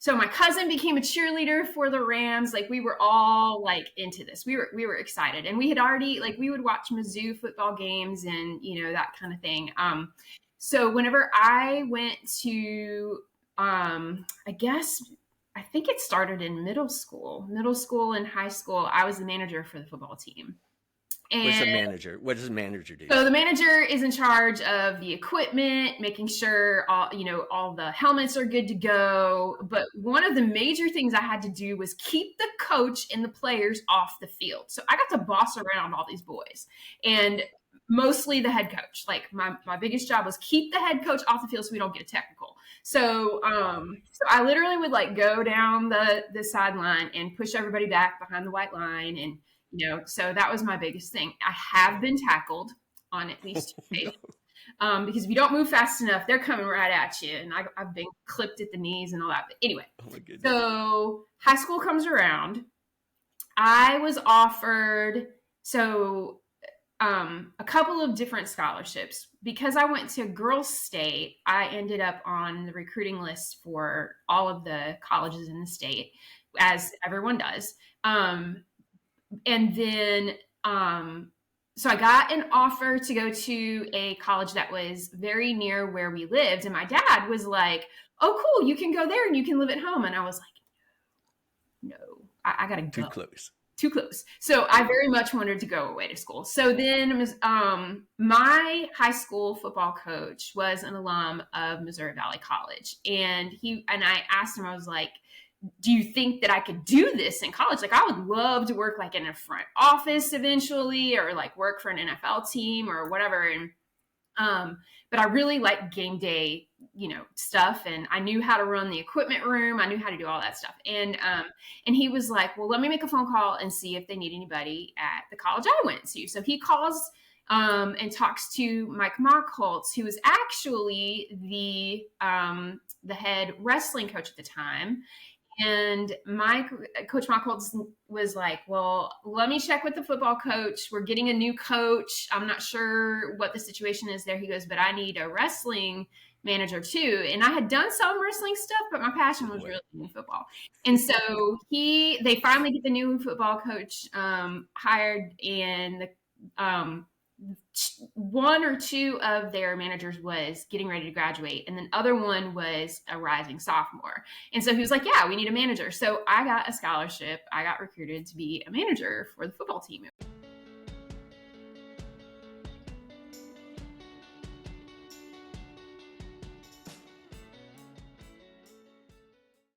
So my cousin became a cheerleader for the Rams. Like we were all like into this. We were excited, and we had already like we would watch Mizzou football games and that kind of thing. So whenever I went to, I think it started in middle school and high school. I was the manager for the football team. What's a manager? What does a manager do? So the manager is in charge of the equipment, making sure all the helmets are good to go. But one of the major things I had to do was keep the coach and the players off the field. So I got to boss around all these boys, and mostly the head coach. Like my biggest job was keep the head coach off the field so we don't get technical. So I literally would like go down the sideline and push everybody back behind the white line, and so that was my biggest thing. I have been tackled on at least 2 occasions. Because if you don't move fast enough, they're coming right at you. And I've been clipped at the knees and all that. But anyway, so high school comes around. I was offered a couple of different scholarships. Because I went to girls' state, I ended up on the recruiting list for all of the colleges in the state, as everyone does. And then, so I got an offer to go to a college that was very near where we lived. And my dad was like, oh, cool, you can go there and you can live at home. And I was like, no, I got to go. Too close. So I very much wanted to go away to school. So then my high school football coach was an alum of Missouri Valley College. And I asked him, I was like, do you think that I could do this in college? Like, I would love to work like in a front office eventually, or like work for an NFL team or whatever. And, but I really like game day, stuff. And I knew how to run the equipment room. I knew how to do all that stuff. And he was like, well, let me make a phone call and see if they need anybody at the college I went to. So he calls, and talks to Mike Mockholtz, who was actually the head wrestling coach at the time. And Coach Mockholtz was like, well, let me check with the football coach. We're getting a new coach. I'm not sure what the situation is there. He goes, but I need a wrestling manager too. And I had done some wrestling stuff, but my passion was really in football. And so they finally get the new football coach hired, and one or two of their managers was getting ready to graduate, and then other one was a rising sophomore. And so he was like, yeah, we need a manager. So I got a scholarship. I got recruited to be a manager for the football team.